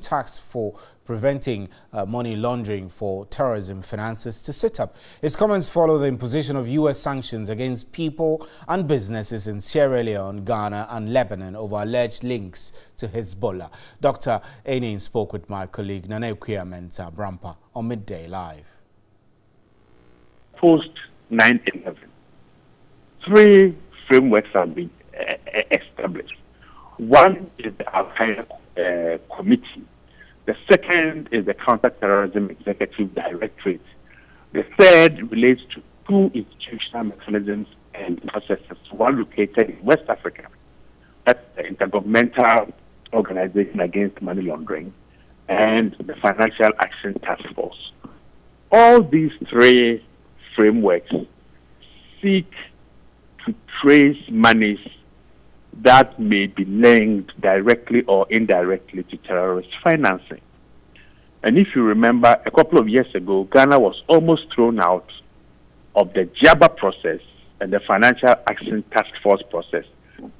Task for Preventing Money Laundering for Terrorism Finances to sit up. His comments follow the imposition of U.S. sanctions against people and businesses in Sierra Leone, Ghana and Lebanon over alleged links to Hezbollah. Dr. Enin spoke with my colleague Nane Mensah Brampa on Midday Live. Post 9/11, 3 frameworks have been established. One is the Al-Qaeda Committee. The second is the Counterterrorism Executive Directorate. The third relates to 2 institutional mechanisms and processes, one located in West Africa, that's the Intergovernmental Organization Against Money Laundering, and the Financial Action Task Force. All these 3 frameworks seek to trace monies that may be linked directly or indirectly to terrorist financing. And if you remember, a couple of years ago, Ghana was almost thrown out of the JABA process and the Financial Action Task Force process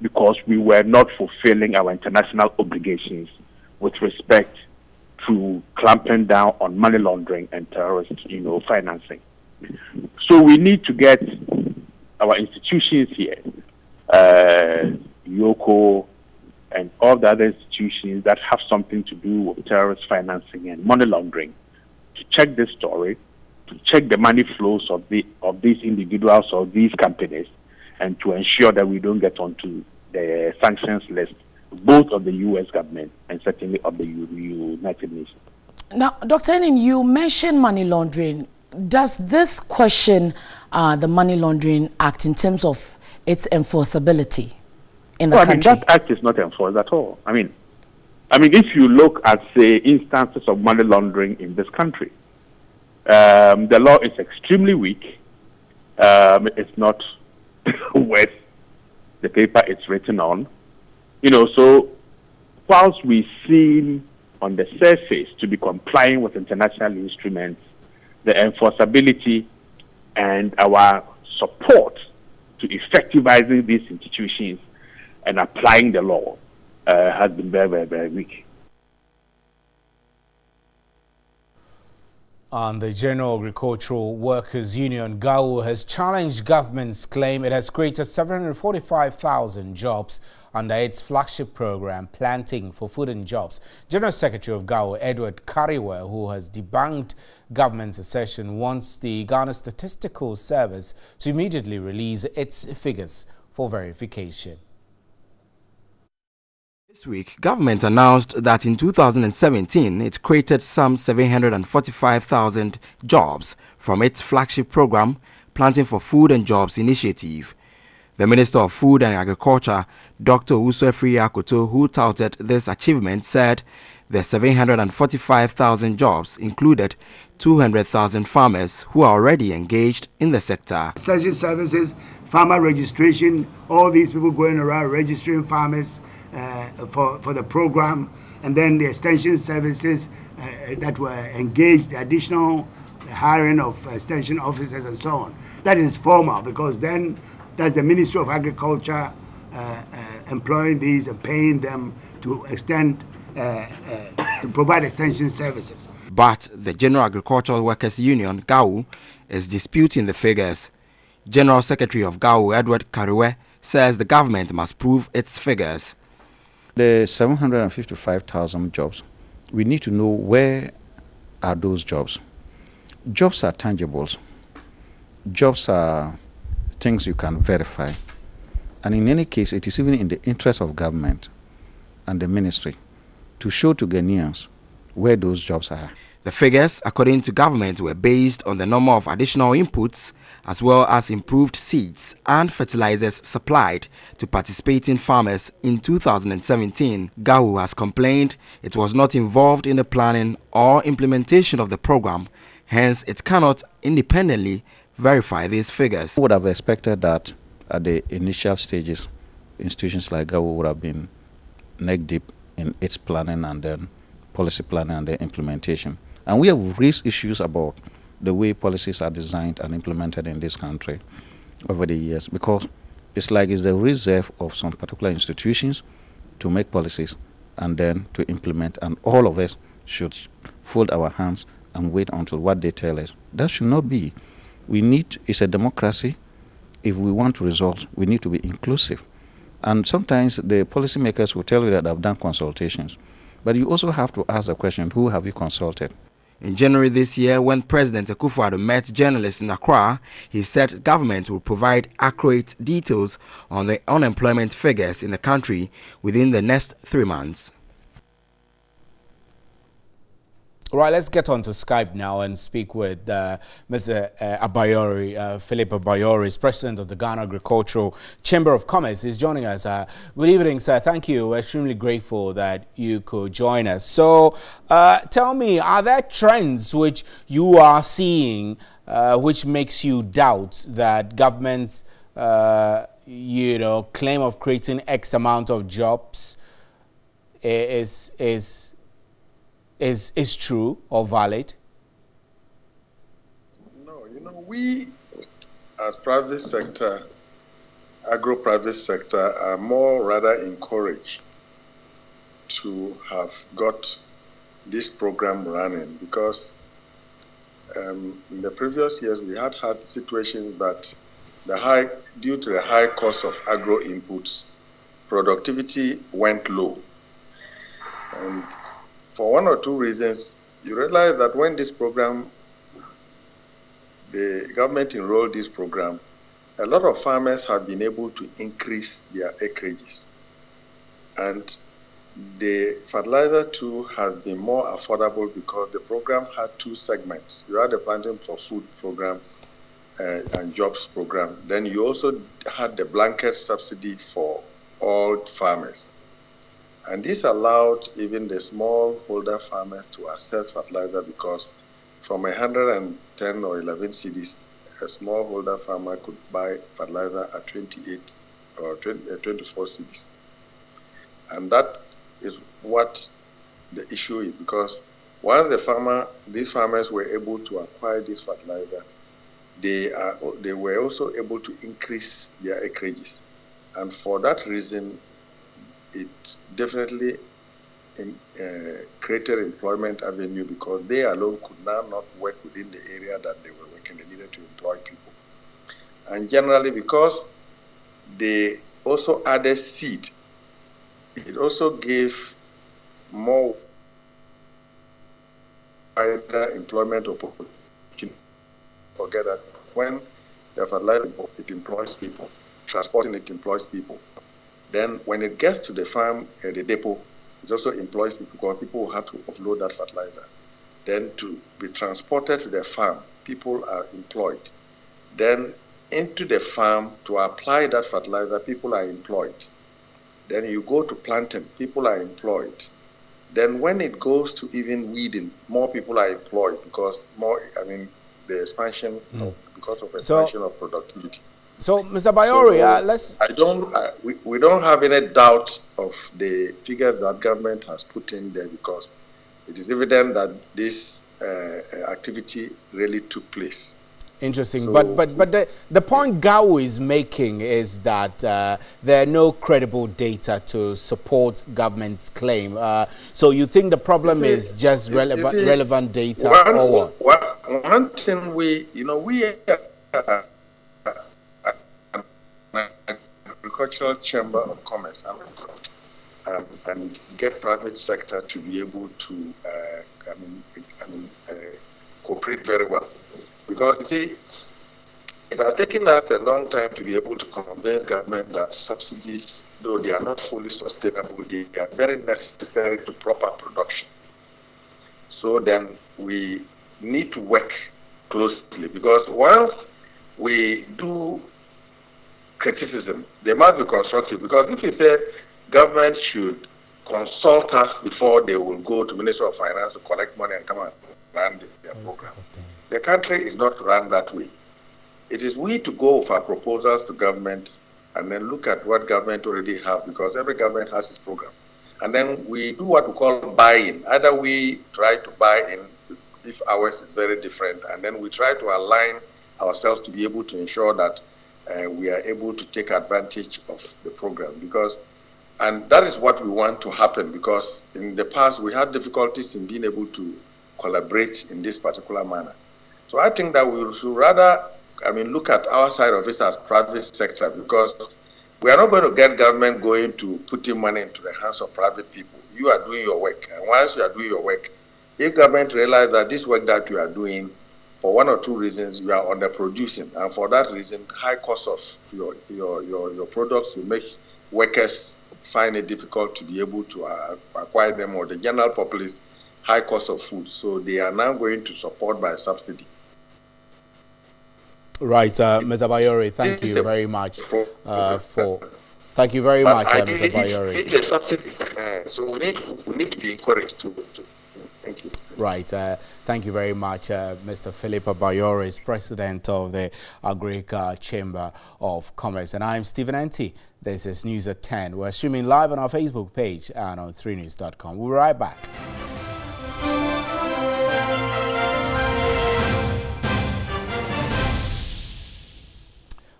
because we were not fulfilling our international obligations with respect to clamping down on money laundering and terrorist, financing. So we need to get our institutions here, Yoko, and all the other institutions that have something to do with terrorist financing and money laundering, to check this story, to check the money flows of these individuals or these companies, and to ensure that we don't get onto the sanctions list, both of the U.S. government and certainly of the United Nations. Now, Dr. Enin, you mentioned money laundering. Does this question the Money Laundering Act in terms of its enforceability in the country? That act is not enforced at all. I mean, if you look at, say, instances of money laundering in this country, the law is extremely weak. It's not worth the paper it's written on. So whilst we seem on the surface to be complying with international instruments, the enforceability and our support to effectivizing these institutions and applying the law has been very, very, very weak. And the General Agricultural Workers Union, GAU, has challenged government's claim it has created 745,000 jobs under its flagship program, Planting for Food and Jobs. General Secretary of GAU, Edward Kariwe, who has debunked government's assertion, wants the Ghana Statistical Service to immediately release its figures for verification. This week, government announced that in 2017, it created some 745,000 jobs from its flagship program, Planting for Food and Jobs initiative. The Minister of Food and Agriculture, Dr. Uswefri Akoto, who touted this achievement, said the 745,000 jobs included 200,000 farmers who are already engaged in the sector. Extension services, farmer registration, all these people going around registering farmers for the program, and then the extension services that were engaged, the additional hiring of extension officers and so on. That is formal because then that's the Ministry of Agriculture employing these and paying them to extend, to provide extension services. But the General Agricultural Workers Union, GAU, is disputing the figures. General Secretary of GAU, Edward Kariwe, says the government must prove its figures. The 755,000 jobs, we need to know where are those jobs. Jobs are tangibles. Jobs are things you can verify. And in any case, it is even in the interest of government and the ministry to show to Ghanaians where those jobs are. The figures, according to government, were based on the number of additional inputs as well as improved seeds and fertilizers supplied to participating farmers in 2017. GAU has complained it was not involved in the planning or implementation of the program, hence it cannot independently verify these figures. I would have expected that at the initial stages, institutions like GAU would have been neck deep in its planning and then policy planning and then implementation. And we have raised issues about the way policies are designed and implemented in this country over the years, because it's like it's the reserve of some particular institutions to make policies and then to implement, and all of us should fold our hands and wait until what they tell us. That should not be. It's a democracy. If we want results, we need to be inclusive. And sometimes the policymakers will tell you that I've done consultations. But you also have to ask the question, who have you consulted? In January this year, when President Akufo-Addo met journalists in Accra, he said government will provide accurate details on the unemployment figures in the country within the next 3 months. All right, let's get on to Skype now and speak with Mr. Abayori. Philip Abayori is president of the Ghana Agricultural Chamber of Commerce. He's joining us. Good evening, sir. Thank you. We're extremely grateful that you could join us. So tell me, are there trends which you are seeing which makes you doubt that government's claim of creating X amount of jobs is true or valid? No, we as private sector, agro-private sector, are more rather encouraged to have got this program running, because in the previous years we had situations that due to the high cost of agro inputs, productivity went low. And for one or two reasons, you realize that when this program, the government enrolled this program, a lot of farmers have been able to increase their acreages. And the fertilizer too has been more affordable because the program had two segments. You had the Planting for Food program and Jobs program. Then you also had the blanket subsidy for all farmers. And this allowed even the smallholder farmers to access fertilizer, because from 110 or 11 cedis, a smallholder farmer could buy fertilizer at 28 or 24 cedis. And that is what the issue is, because once these farmers were able to acquire this fertilizer, they were also able to increase their acreages. And for that reason, it definitely created employment avenue, because they alone could now not work within the area that they were working. They needed to employ people. And generally, because they also added seed, it also gave more wider employment opportunity. Forget that when the fertilizer, it employs people, transporting it employs people. Then when it gets to the farm, the depot, it also employs people, because people will have to offload that fertilizer. Then to be transported to the farm, people are employed. Then into the farm to apply that fertilizer, people are employed. Then you go to planting, people are employed. Then when it goes to even weeding, more people are employed, because the expansion because of expansion of productivity. So, Mr. Abayori, we don't have any doubt of the figures that government has put in there, because it is evident that this activity really took place. Interesting, so, but the point Gao is making is that there are no credible data to support government's claim. So you think the problem is just relevant data, or what? One thing we are an agricultural chamber of commerce and get private sector to be able to cooperate very well. Because, you see, it has taken us a long time to be able to convince government that subsidies, though they are not fully sustainable, they are very necessary to proper production. So then we need to work closely, because once we do criticism, they must be constructive. Because if you say government should consult us before they will go to Ministry of Finance to collect money and come and run their program, the country is not run that way. It is we to go for proposals to government and then look at what government already have, because every government has its program. And then we do what we call buy-in. Either we try to buy in if ours is very different, and then we try to align ourselves to be able to ensure that we are able to take advantage of the program. Because And that is what we want to happen, because in the past we had difficulties in being able to collaborate in this particular manner. So I think that we should rather, look at our side of it as private sector, because we are not going to get government going to putting money into the hands of private people. You are doing your work, and once you are doing your work, if government realize that this work that you are doing, for one or two reasons, you are underproducing, and for that reason, high cost of your products will make workers find it difficult to be able to acquire them, or the general populace high cost of food. So they are now going to support by subsidy. Right, Mr. Bayori, thank you very much Thank you very much, Mr. Bayori. It is a subsidy, so we need to be encouraged to. Thank you. Right. Thank you very much, Mr. Philip Bayori, is President of the Agric Chamber of Commerce. And I'm Stephen Enti. This is News at 10. We're streaming live on our Facebook page and on 3news.com. We'll be right back.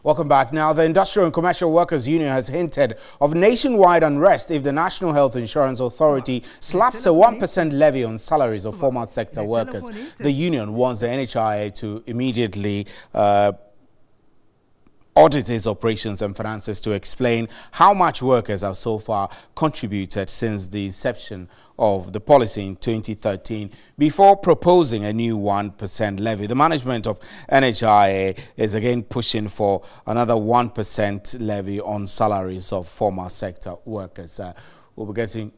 Welcome back. Now, the Industrial and Commercial Workers Union has hinted of nationwide unrest if the National Health Insurance Authority slaps a 1% levy on salaries of formal sector workers. The union wants the NHIA to immediately audit its operations and finances to explain how much workers have so far contributed since the inception of the policy in 2013 before proposing a new 1% levy. The management of NHIA is again pushing for another 1% levy on salaries of formal sector workers. We'll be getting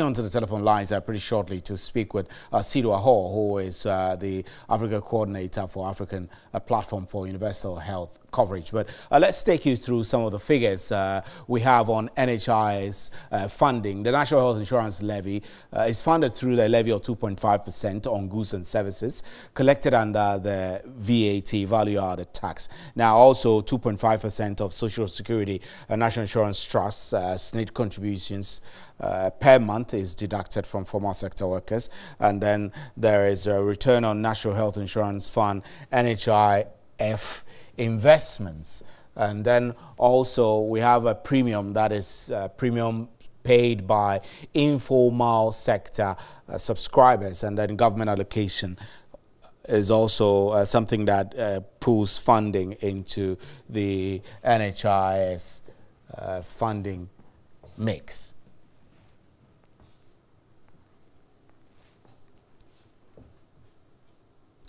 onto the telephone lines pretty shortly to speak with Sido Ahor, who is the Africa Coordinator for African Platform for Universal Health Coverage. But let's take you through some of the figures we have on NHI's funding. The National Health Insurance Levy is funded through the levy of 2.5% on goods and services collected under the VAT, value-added tax. Now, also 2.5% of Social Security National Insurance Trust, SNIT contributions per month is deducted from formal sector workers. And then there is a return on National Health Insurance Fund, NHIF investments. And then also we have a premium, that is premium paid by informal sector subscribers, and then government allocation is also something that pulls funding into the NHIS funding mix.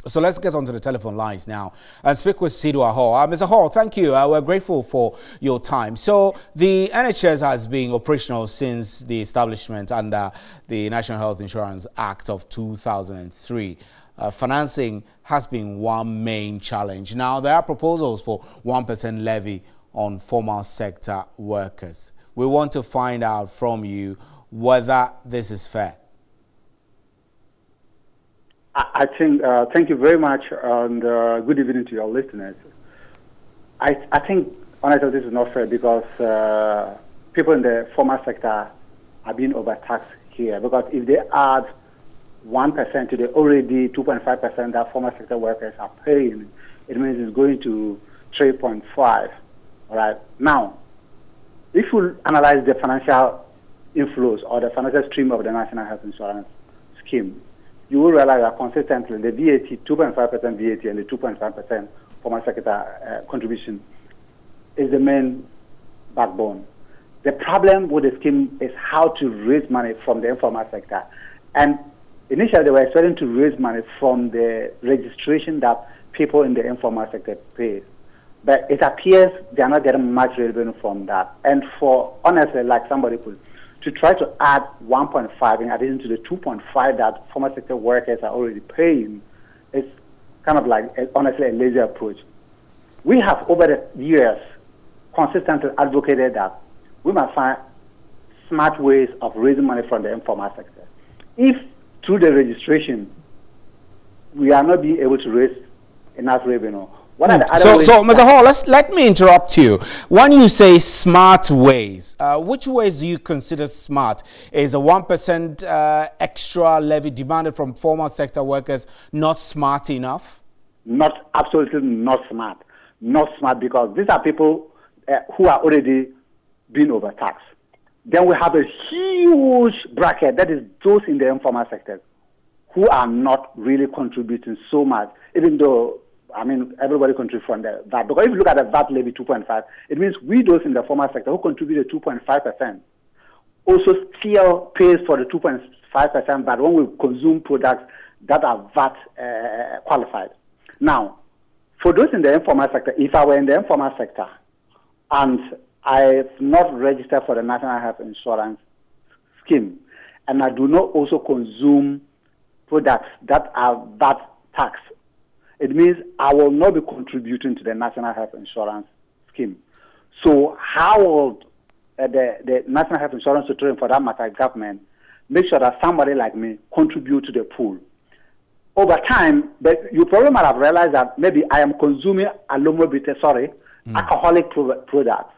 So let's get onto the telephone lines now and speak with Sido Ahor. Mr. Ahor, thank you. We're grateful for your time. So the NHS has been operational since the establishment under the National Health Insurance Act of 2003. Financing has been one main challenge. Now, there are proposals for 1% levy on formal sector workers. We want to find out from you whether this is fair. I think, thank you very much, and good evening to your listeners. I think, honestly, this is not fair because people in the formal sector are being overtaxed here. Because if they add 1% to the already 2.5% that formal sector workers are paying, it means it's going to 3.5. All right. Now, if you analyze the financial inflows or the financial stream of the National Health Insurance Scheme, you will realize that consistently the VAT, 2.5% VAT and the 2.5% formal sector contribution is the main backbone. The problem with the scheme is how to raise money from the informal sector. And initially they were expecting to raise money from the registration that people in the informal sector pay. But it appears they are not getting much revenue from that. And for, honestly, like somebody put, to try to add 1.5 in addition to the 2.5 that formal sector workers are already paying is kind of like, honestly, a lazy approach. We have, over the years, consistently advocated that we must find smart ways of raising money from the informal sector. If, through the registration, we are not being able to raise enough revenue, what are the other ways? So, Mr. Hall, let me interrupt you. When you say smart ways, which ways do you consider smart? Is a 1% extra levy demanded from formal sector workers not smart enough? Not, absolutely not smart. not smart, because these are people who are already being overtaxed. Then we have a huge bracket, that is those in the informal sector, who are not really contributing so much, even though, I mean, everybody contributes from the VAT. Because if you look at the VAT levy 2.5, it means we, those in the formal sector who contributed 2.5%, also still pays for the 2.5% VAT when we consume products that are VAT qualified. Now, for those in the informal sector, if I were in the informal sector and I've not registered for the National Health Insurance Scheme, and I do not also consume products that are VAT tax, it means I will not be contributing to the National Health Insurance Scheme. So how will the National Health Insurance Authority, for that matter, government, make sure that somebody like me contribute to the pool? Over time, but you probably might have realized that maybe I am consuming alcoholic products.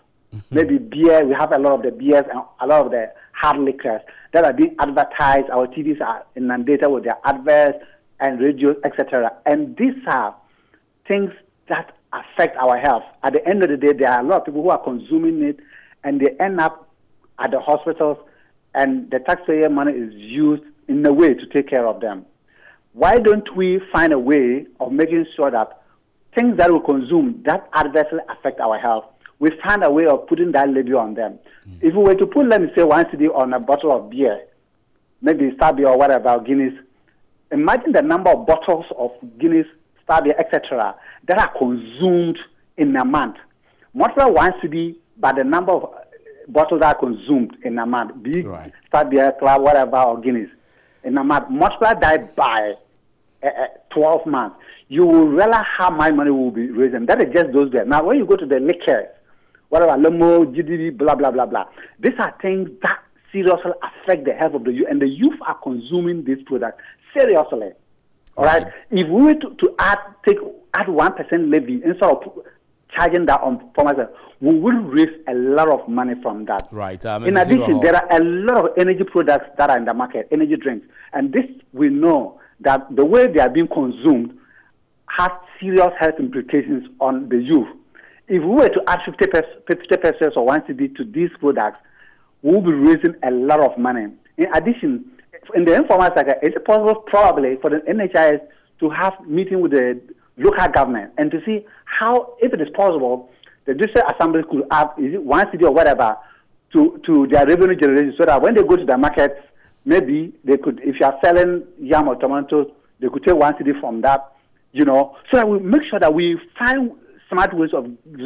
Maybe beer, we have a lot of the beers and a lot of the hard liquors that are being advertised. Our TVs are inundated with their adverts and radios, etc. And these are things that affect our health. At the end of the day, there are a lot of people who are consuming it, and they end up at the hospitals, and the taxpayer money is used in a way to take care of them. Why don't we find a way of making sure that things that we consume that adversely affect our health, we find a way of putting that levy on them? If we were to put, let me say, 1 cedi on a bottle of beer, maybe Star beer or whatever, or Guinness, imagine the number of bottles of Guinness, Star beer, etc., that are consumed in a month. Multiply 1 cedi by the number of bottles that are consumed in a month, be it Star beer, Club, whatever, or Guinness, in a month. Multiply that by 12 months. You will realize how much money will be raised. That is just those there. Now, when you go to the liquors, whatever, Limo, GDB, blah, blah, blah, blah, these are things that seriously affect the health of the youth, and the youth are consuming these products seriously. All right? If we were to add 1% levy instead of charging that on farmers, we will raise a lot of money from that. Right. In addition, there are a lot of energy products that are in the market, energy drinks, and this we know that the way they are being consumed has serious health implications on the youth. If we were to add 50% or 1 cedi to these products, we will be raising a lot of money. In addition, in the informal sector, it's possible probably for the NHIS to have meeting with the local government and to see how, if it is possible, the district assembly could add 1 cedi or whatever to their revenue generation, so that when they go to the markets, maybe they could, if you are selling yam or tomatoes, they could take 1 cedi from that, you know, so that we make sure that we find smart ways of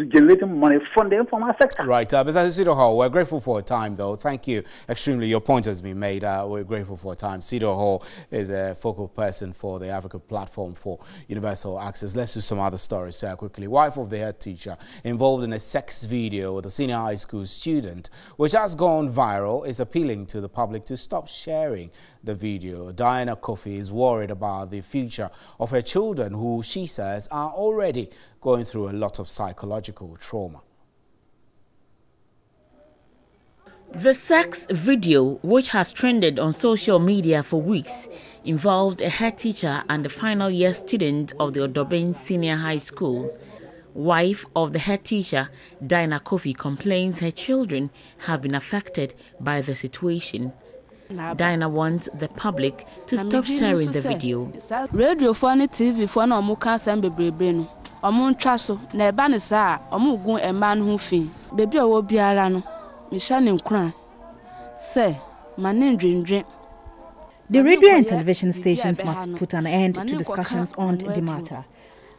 generating money from the informal sector. Right. Mr. Cedar Hall, we're grateful for your time, though. Thank you extremely. Your point has been made. We're grateful for your time. Cedar Hall is a focal person for the Africa Platform for Universal Access. Let's do some other stories quickly. Wife of the head teacher involved in a sex video with a senior high school student, which has gone viral, is appealing to the public to stop sharing the video. Diana Kofi is worried about the future of her children, who she says are already going through a lot of psychological trauma. The sex video, which has trended on social media for weeks, involved a head teacher and a final year student of the Odobin Senior High School. Wife of the head teacher, Diana Kofi, complains her children have been affected by the situation. Diana wants the public to stop sharing the video. Radio for TV for no more cancer bebrebe omo ntwa so na eba ne sa omo gun ema no fi bebi owo biara no me sha ne nkran say mane ndwendwe. The radio and television stations must put an end to discussions on the matter.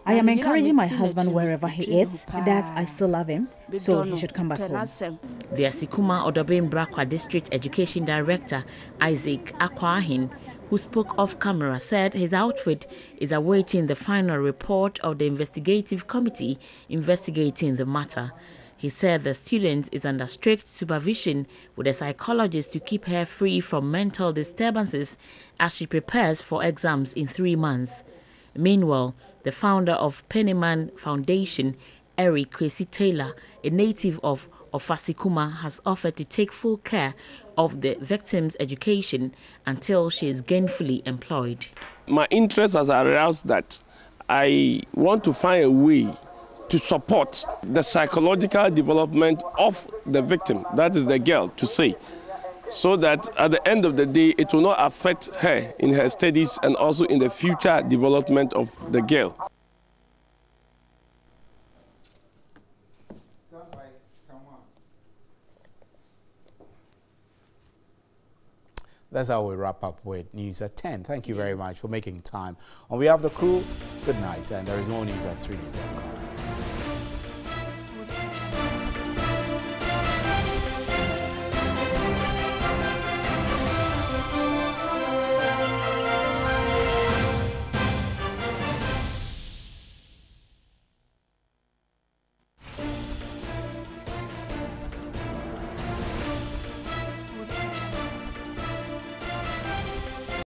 I am encouraging my husband wherever he is that I still love him, so he should come back home. The Asikuma Odobin Brakwa District Education Director Isaac Akwahin, who spoke off camera, said his outfit is awaiting the final report of the investigative committee investigating the matter. He said the student is under strict supervision with a psychologist to keep her free from mental disturbances as she prepares for exams in 3 months. Meanwhile, the founder of Pennyman Foundation, Eric Kwesi Taylor, a native of Asikuma, has offered to take full care of the victim's education until she is gainfully employed. My interest has aroused that I want to find a way to support the psychological development of the victim, that is the girl, to say, so that at the end of the day, it will not affect her in her studies and also in the future development of the girl. That's how we wrap up with News at 10. Thank you very much for making time. On behalf of the crew, good night, and there is more news at 3news.com.